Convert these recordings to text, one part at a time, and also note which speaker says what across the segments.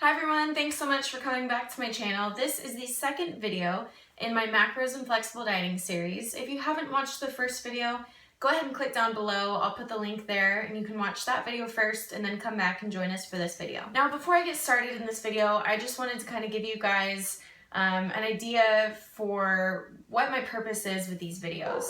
Speaker 1: Hi everyone, thanks so much for coming back to my channel. This is the second video in my macros and flexible dieting series. If you haven't watched the first video, go ahead and click down below. I'll put the link there and you can watch that video first and then come back and join us for this video. Now before I get started in this video, I just wanted to kind of give you guys an idea for what my purpose is with these videos.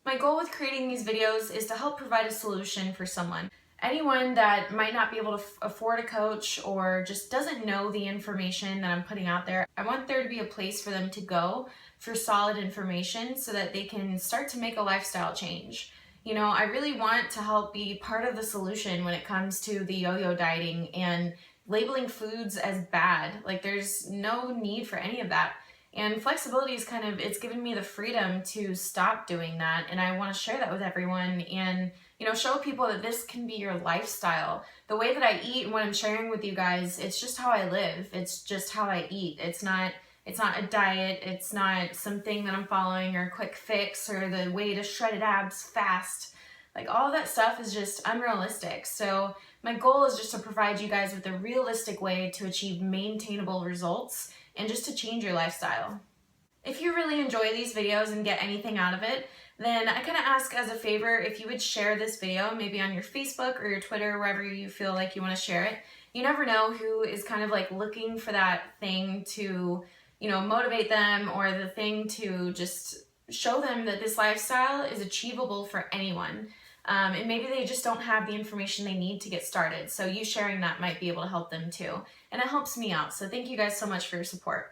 Speaker 1: My goal with creating these videos is to help provide a solution for someone. Anyone that might not be able to afford a coach or just doesn't know the information that I'm putting out there, I want there to be a place for them to go for solid information so that they can start to make a lifestyle change. You know, I really want to help be part of the solution when it comes to the yo-yo dieting and labeling foods as bad. Like, there's no need for any of that. And flexibility is it's given me the freedom to stop doing that, and I want to share that with everyone and, you know, show people that this can be your lifestyle. The way that I eat and what I'm sharing with you guys, it's just how I live. It's just how I eat. It's not a diet. It's not something that I'm following or a quick fix or the way to shredded abs fast. Like, all that stuff is just unrealistic. So my goal is just to provide you guys with a realistic way to achieve maintainable results and just to change your lifestyle. If you really enjoy these videos and get anything out of it, then I kind of ask as a favor if you would share this video, maybe on your Facebook or your Twitter, wherever you feel like you want to share it. You never know who is kind of like looking for that thing to, you know, motivate them, or the thing to just show them that this lifestyle is achievable for anyone. And maybe they just don't have the information they need to get started. So you sharing that might be able to help them too. And it helps me out. So thank you guys so much for your support.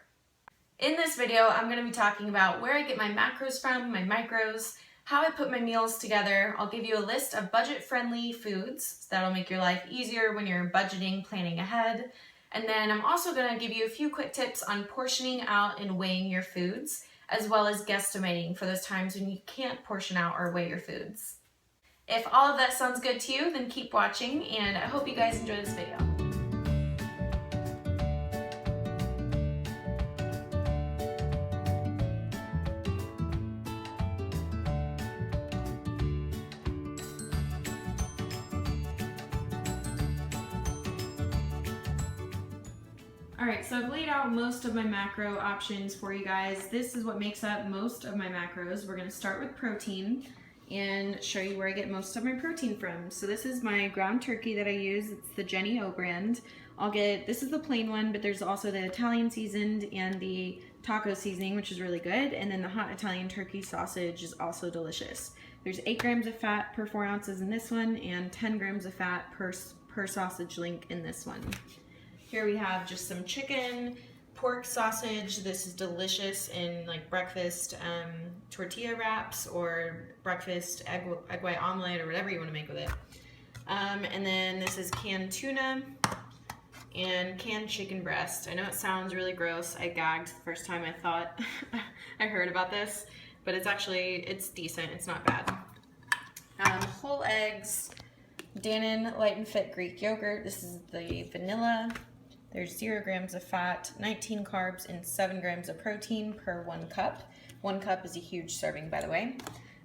Speaker 1: In this video, I'm going to be talking about where I get my macros from, my micros, how I put my meals together. I'll give you a list of budget-friendly foods that'll make your life easier when you're budgeting, planning ahead. And then I'm also going to give you a few quick tips on portioning out and weighing your foods, as well as guesstimating for those times when you can't portion out or weigh your foods. If all of that sounds good to you, then keep watching, and I hope you guys enjoy this video. Alright, so I've laid out most of my macro options for you guys. This is what makes up most of my macros. We're going to start with protein and show you where I get most of my protein from. So this is my ground turkey that I use. It's the Jenny O brand. This is the plain one, but there's also the Italian seasoned and the taco seasoning, which is really good. And then the hot Italian turkey sausage is also delicious. There's 8 grams of fat per 4 ounces in this one, and 10 grams of fat per sausage link in this one. Here we have just some chicken, pork sausage. This is delicious in like breakfast tortilla wraps or breakfast egg white omelet or whatever you want to make with it. And then this is canned tuna and canned chicken breast. I know it sounds really gross. I gagged the first time I heard about this, but it's decent. It's not bad. Whole eggs, Dannon Light and Fit Greek yogurt. This is the vanilla. There's 0 grams of fat, 19 carbs, and 7 grams of protein per 1 cup. 1 cup is a huge serving, by the way.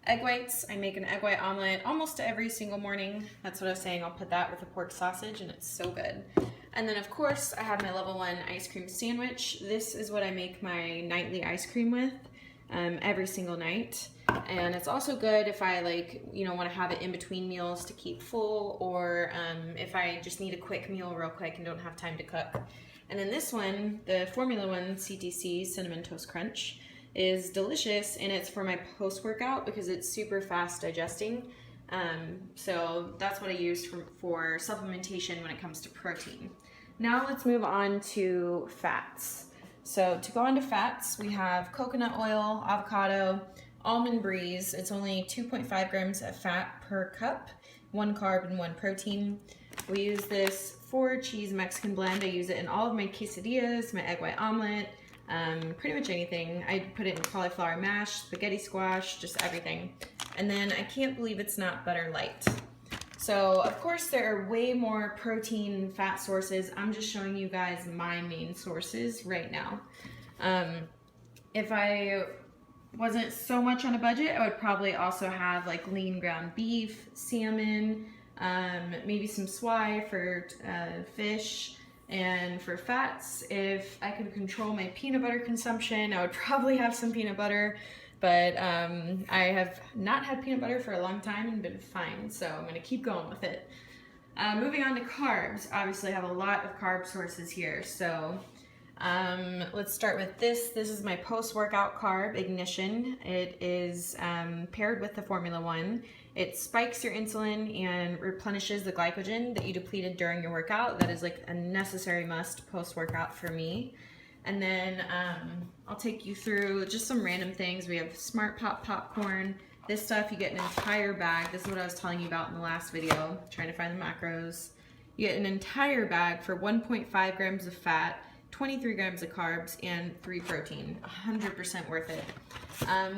Speaker 1: Egg whites. I make an egg white omelet almost every single morning. That's what I was saying. I'll put that with a pork sausage, and it's so good. And then, of course, I have my level 1 ice cream sandwich. This is what I make my nightly ice cream with every single night. And it's also good if I want to have it in between meals to keep full, or if I just need a quick meal real quick and don't have time to cook. And then this one, the Formula 1 CTC Cinnamon Toast Crunch, is delicious, and it's for my post-workout because it's super fast digesting. So that's what I use for supplementation when it comes to protein. Now let's move on to fats. So to go on to fats, we have coconut oil, avocado, almond breeze. It's only 2.5 grams of fat per cup, 1 carb and 1 protein. We use this for cheese Mexican blend. I use it in all of my quesadillas, my egg white omelet, pretty much anything. I put it in cauliflower mash, spaghetti squash, just everything. And then I can't believe it's not butter light. So of course there are way more protein and fat sources. I'm just showing you guys my main sources right now. If I wasn't so much on a budget, I would probably also have like lean ground beef, salmon, maybe some swai for fish, And for fats, if I could control my peanut butter consumption, I would probably have some peanut butter, but I have not had peanut butter for a long time and been fine, so I'm gonna keep going with it. Moving on to carbs, obviously I have a lot of carb sources here, so let's start with this. This is my post-workout carb, Ignition. It is paired with the Formula 1. It spikes your insulin and replenishes the glycogen that you depleted during your workout. That is like a necessary must post-workout for me. And then I'll take you through just some random things. We have Smart Pop popcorn. This stuff, you get an entire bag. This is what I was telling you about in the last video, trying to find the macros. You get an entire bag for 1.5 grams of fat, 23 grams of carbs, and 3 protein. 100% worth it.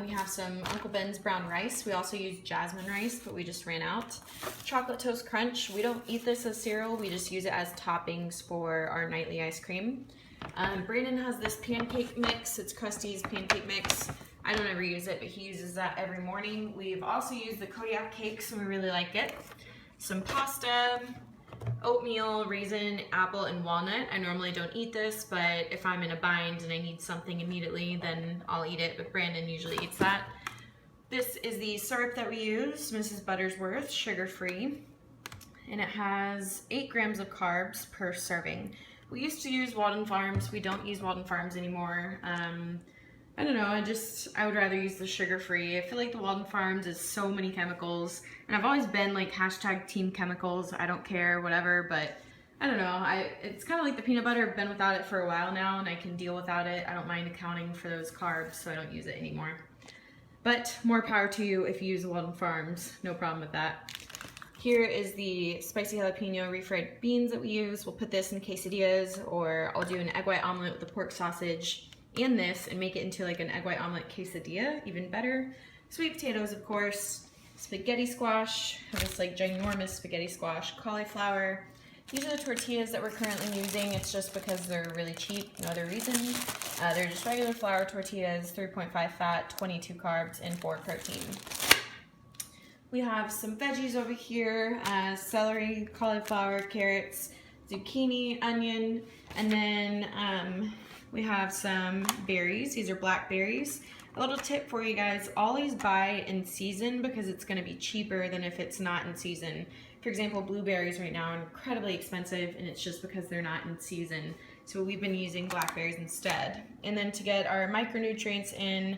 Speaker 1: We have some Uncle Ben's brown rice. We also use jasmine rice, but we just ran out. Chocolate Toast Crunch. We don't eat this as cereal. We just use it as toppings for our nightly ice cream. Brandon has this pancake mix. It's Krusty's pancake mix. I don't ever use it, but he uses that every morning. We've also used the Kodiak cakes, and we really like it. Some pasta, oatmeal, raisin, apple, and walnut. I normally don't eat this, but if I'm in a bind and I need something immediately, then I'll eat it, but Brandon usually eats that. This is the syrup that we use, Mrs. Buttersworth, sugar-free, and it has 8 grams of carbs per serving. We used to use Walden Farms. We don't use Walden Farms anymore. I don't know, I would rather use the sugar-free. I feel like the Walden Farms is so many chemicals, and I've always been like hashtag team chemicals, I don't care, whatever, but I don't know, it's kind of like the peanut butter. I've been without it for a while now, and I can deal without it. I don't mind accounting for those carbs, so I don't use it anymore. But more power to you if you use the Walden Farms, no problem with that. Here is the spicy jalapeno refried beans that we use. We'll put this in quesadillas, or I'll do an egg white omelet with the pork sausage and this and make it into like an egg white omelet quesadilla, even better. Sweet potatoes, of course, spaghetti squash, this like ginormous spaghetti squash, cauliflower. These are the tortillas that we're currently using. It's just because they're really cheap, no other reason. They're just regular flour tortillas, 3.5 fat, 22 carbs, and 4 protein. We have some veggies over here, celery, cauliflower, carrots, zucchini, onion, and then we have some berries. These are blackberries. A little tip for you guys, always buy in season because it's gonna be cheaper than if it's not in season. For example, blueberries right now are incredibly expensive, and it's just because they're not in season. So we've been using blackberries instead. And then to get our micronutrients in,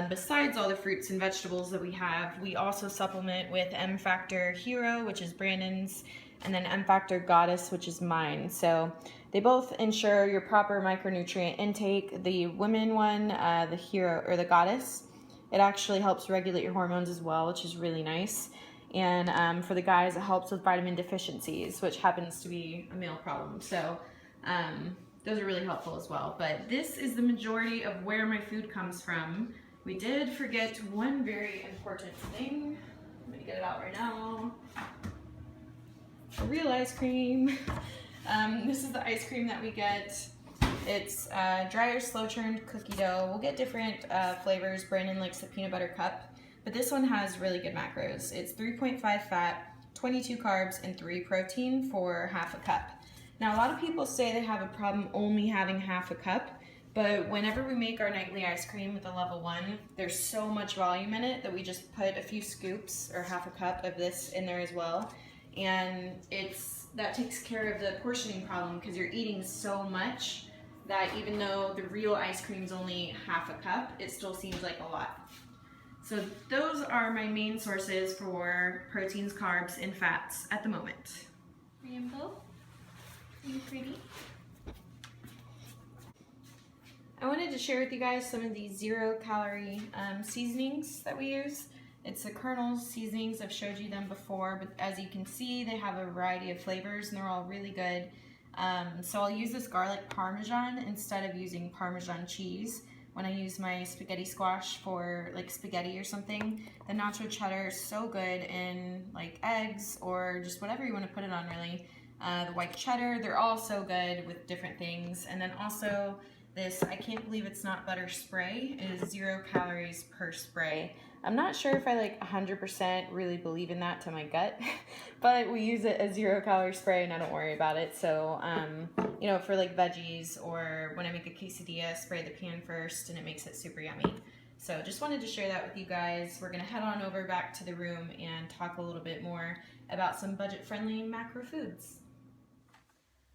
Speaker 1: besides all the fruits and vegetables that we have, we also supplement with M Factor Hero, which is Brandon's, and then M Factor Goddess, which is mine. So they both ensure your proper micronutrient intake. The women one, the Hero or the Goddess, it actually helps regulate your hormones as well, which is really nice. And for the guys, it helps with vitamin deficiencies, which happens to be a male problem. So those are really helpful as well. But this is the majority of where my food comes from. We did forget one very important thing. I'm gonna get it out right now. Real ice cream. This is the ice cream that we get. It's dry or slow churned cookie dough. We'll get different flavors. Brandon likes the peanut butter cup, but this one has really good macros. It's 3.5 fat, 22 carbs, and 3 protein for half a cup. Now, a lot of people say they have a problem only having half a cup, but whenever we make our nightly ice cream with a level 1, there's so much volume in it that we just put a few scoops or half a cup of this in there as well. And that takes care of the portioning problem because you're eating so much that even though the real ice cream is only half a cup, it still seems like a lot. So those are my main sources for proteins, carbs, and fats at the moment. Rainbow, are you pretty? I wanted to share with you guys some of these 0-calorie seasonings that we use. It's the Colonel's seasonings. I've showed you them before, but as you can see, they have a variety of flavors and they're all really good. So I'll use this garlic parmesan instead of using Parmesan cheese when I use my spaghetti squash for like spaghetti or something. The nacho cheddar is so good in like eggs or just whatever you want to put it on really. The white cheddar, they're all so good with different things. And then also this, I can't believe it's not butter spray, is 0 calories per spray. I'm not sure if I like 100% really believe in that to my gut, but we use it as 0-calorie spray and I don't worry about it. So, you know, for like veggies or when I make a quesadilla, spray the pan first and it makes it super yummy. So just wanted to share that with you guys. We're gonna head on over back to the room and talk a little bit more about some budget-friendly macro foods.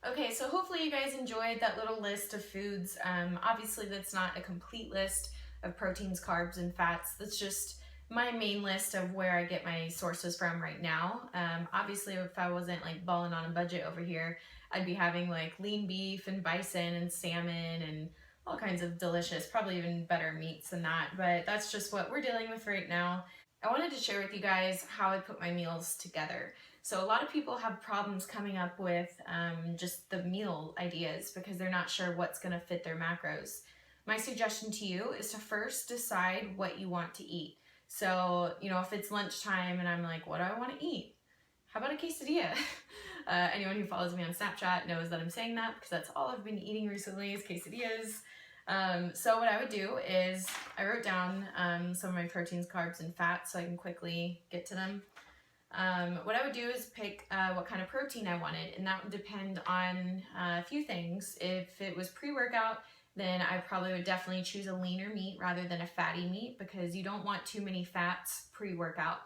Speaker 1: Okay, so hopefully you guys enjoyed that little list of foods. Obviously that's not a complete list of proteins, carbs, and fats. That's just my main list of where I get my sources from right now. Obviously if I wasn't like balling on a budget over here, I'd be having like lean beef and bison and salmon and all kinds of delicious, probably even better meats than that, but that's just what we're dealing with right now. I wanted to share with you guys how I put my meals together. So a lot of people have problems coming up with just the meal ideas because they're not sure what's going to fit their macros. My suggestion to you is to first decide what you want to eat. So, you know, if it's lunchtime and I'm like, what do I want to eat? How about a quesadilla? Anyone who follows me on Snapchat knows that I'm saying that because that's all I've been eating recently is quesadillas. So what I would do is I wrote down some of my proteins, carbs, and fats so I can quickly get to them. What I would do is pick what kind of protein I wanted, and that would depend on a few things. If it was pre-workout, then I probably would definitely choose a leaner meat rather than a fatty meat because you don't want too many fats pre-workout.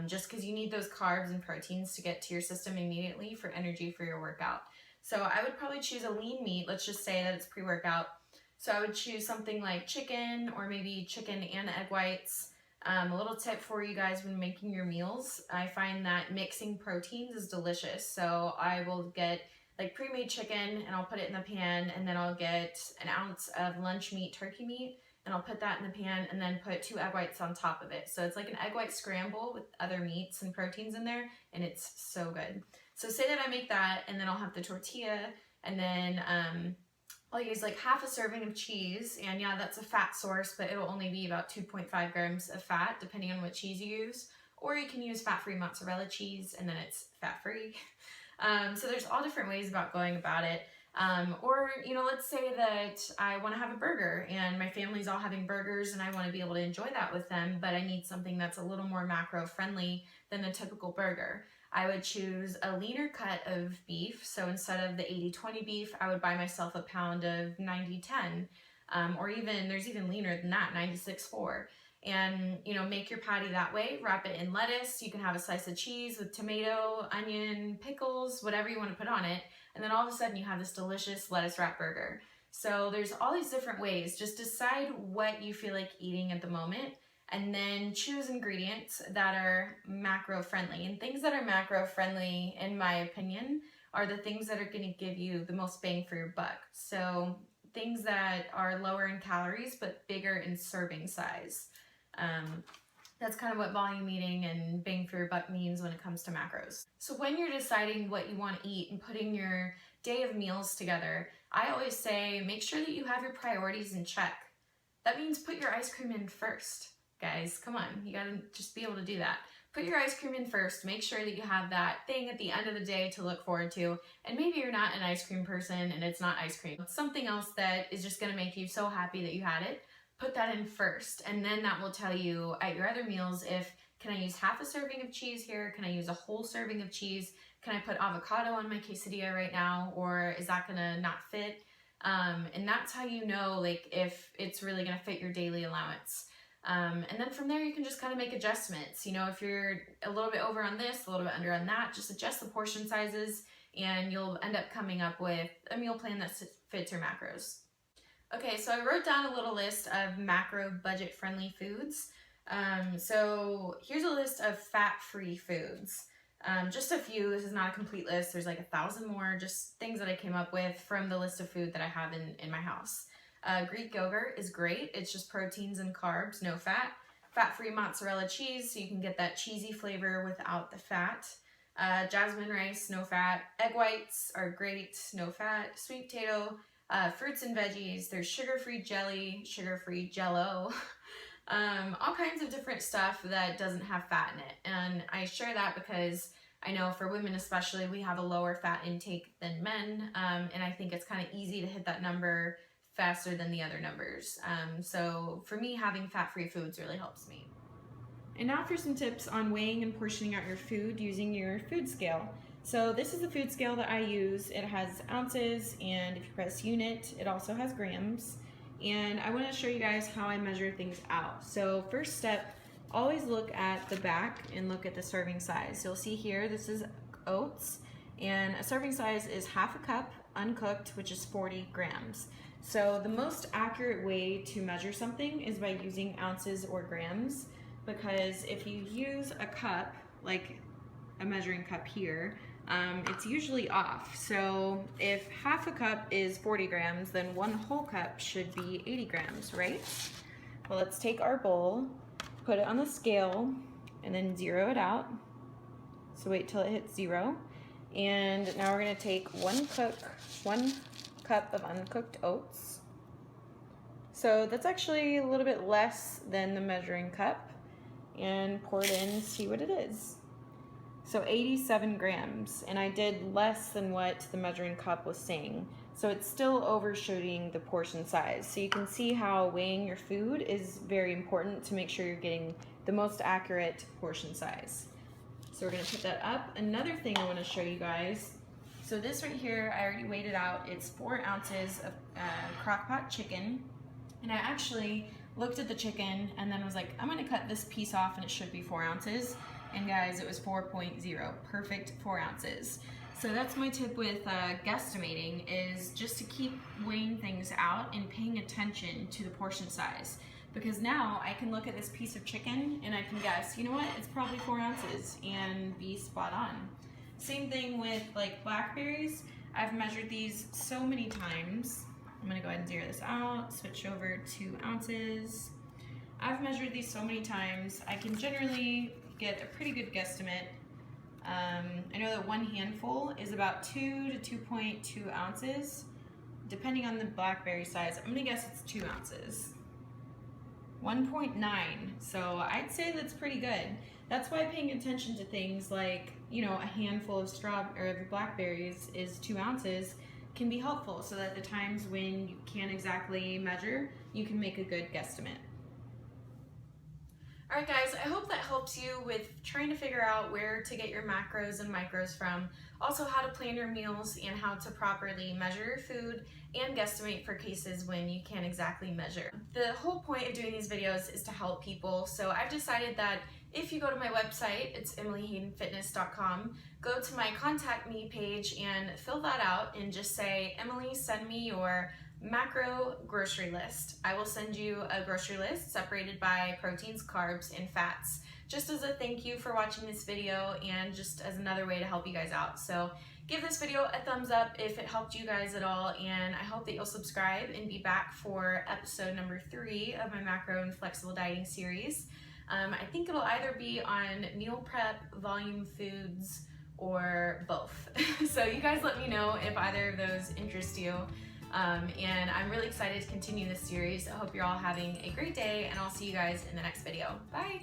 Speaker 1: Just because you need those carbs and proteins to get to your system immediately for energy for your workout. So I would probably choose a lean meat. Let's just say that it's pre-workout. So I would choose something like chicken or maybe chicken and egg whites. A little tip for you guys when making your meals, I find that mixing proteins is delicious. So I will get like pre-made chicken and I'll put it in the pan, and then I'll get an ounce of lunch meat, turkey meat, and I'll put that in the pan and then put 2 egg whites on top of it. So it's like an egg white scramble with other meats and proteins in there, and it's so good. So say that I make that, and then I'll have the tortilla, and then I'll use like half a serving of cheese, and yeah, that's a fat source, but it'll only be about 2.5 grams of fat depending on what cheese you use. Or you can use fat-free mozzarella cheese and then it's fat-free. So there's all different ways about going about it. Or, you know, let's say that I want to have a burger and my family's all having burgers and I want to be able to enjoy that with them, but I need something that's a little more macro friendly than the typical burger. I would choose a leaner cut of beef. So instead of the 80-20 beef, I would buy myself a pound of 90-10, or even, there's even leaner than that, 96-4. And, you know, make your patty that way, wrap it in lettuce. You can have a slice of cheese with tomato, onion, pickles, whatever you want to put on it. And then all of a sudden you have this delicious lettuce wrap burger. So there's all these different ways. Just decide what you feel like eating at the moment, and then choose ingredients that are macro friendly. And things that are macro friendly, in my opinion, are the things that are going to give you the most bang for your buck. So things that are lower in calories but bigger in serving size. That's kind of what volume eating and bang for your buck means when it comes to macros. So when you're deciding what you want to eat and putting your day of meals together, I always say make sure that you have your priorities in check. That means put your ice cream in first. Guys, come on, you gotta just be able to do that. Put your ice cream in first, make sure that you have that thing at the end of the day to look forward to, and maybe you're not an ice cream person and it's not ice cream. It's something else that is just gonna make you so happy that you had it. Put that in first, and then that will tell you at your other meals if, can I use half a serving of cheese here? Can I use a whole serving of cheese? Can I put avocado on my quesadilla right now, or is that gonna not fit? And that's how you know like if it's really gonna fit your daily allowance. And then from there you can just kind of make adjustments. You know, if you're a little bit over on this, a little bit under on that, just adjust the portion sizes and you'll end up coming up with a meal plan that fits your macros. Okay, so I wrote down a little list of macro budget friendly foods. So here's a list of fat-free foods. Just a few, this is not a complete list. There's like 1,000 more, just things that I came up with from the list of food that I have in my house. Greek yogurt is great. It's just proteins and carbs, no fat. Fat-free mozzarella cheese, so you can get that cheesy flavor without the fat. Jasmine rice, no fat. Egg whites are great, no fat. Sweet potato, fruits and veggies. There's sugar-free jelly, sugar-free jello. All kinds of different stuff that doesn't have fat in it. And I share that because I know for women especially, we have a lower fat intake than men. And I think it's kind of easy to hit that number faster than the other numbers. So for me, having fat-free foods really helps me. And now for some tips on weighing and portioning out your food using your food scale. So this is the food scale that I use. It has ounces, and if you press unit, it also has grams. And I want to show you guys how I measure things out. So first step, always look at the back and look at the serving size. You'll see here, this is oats, and a serving size is half a cup uncooked, which is 40 grams. So the most accurate way to measure something is by using ounces or grams, because if you use a cup, like a measuring cup here, it's usually off. So if half a cup is 40 grams, then one whole cup should be 80 grams, right? Well, let's take our bowl, put it on the scale, and then zero it out. So wait till it hits 0. And now we're gonna take one cup of uncooked oats. So that's actually a little bit less than the measuring cup, and pour it in and see what it is. So 87 grams, and I did less than what the measuring cup was saying. So it's still overshooting the portion size. So you can see how weighing your food is very important to make sure you're getting the most accurate portion size. So we're gonna put that up. Another thing I wanna show you guys. So this right here, I already weighed it out. It's 4 ounces of crock pot chicken. And I actually looked at the chicken and then was like, I'm gonna cut this piece off and it should be 4 ounces. And guys, it was 4.0, perfect 4 ounces. So that's my tip with guesstimating, is just to keep weighing things out and paying attention to the portion size. Because now I can look at this piece of chicken and I can guess, you know what, it's probably 4 ounces and be spot on. Same thing with like blackberries. I've measured these so many times. I'm gonna go ahead and zero this out, switch over to ounces. I've measured these so many times, I can generally get a pretty good guesstimate. I know that one handful is about 2 to 2.2 ounces, depending on the blackberry size. I'm gonna guess it's 2 ounces. 1.9, so I'd say that's pretty good. That's why paying attention to things like, you know, a handful of blackberries is 2 ounces can be helpful, so that the times when you can't exactly measure, you can make a good guesstimate. All right guys, I hope that helps you with trying to figure out where to get your macros and micros from, also how to plan your meals and how to properly measure your food and guesstimate for cases when you can't exactly measure. The whole point of doing these videos is to help people, so I've decided that if you go to my website, it's emilyhaydenfitness.com, go to my contact me page and fill that out and just say, Emily, send me your macro grocery list. I will send you a grocery list separated by proteins, carbs, and fats, just as a thank you for watching this video and just as another way to help you guys out. So give this video a thumbs up if it helped you guys at all, and I hope that you'll subscribe and be back for episode number 3 of my macro and flexible dieting series. I think it'll either be on meal prep, volume foods, or both. So you guys let me know if either of those interest you. And I'm really excited to continue this series. I hope you're all having a great day, and I'll see you guys in the next video. Bye!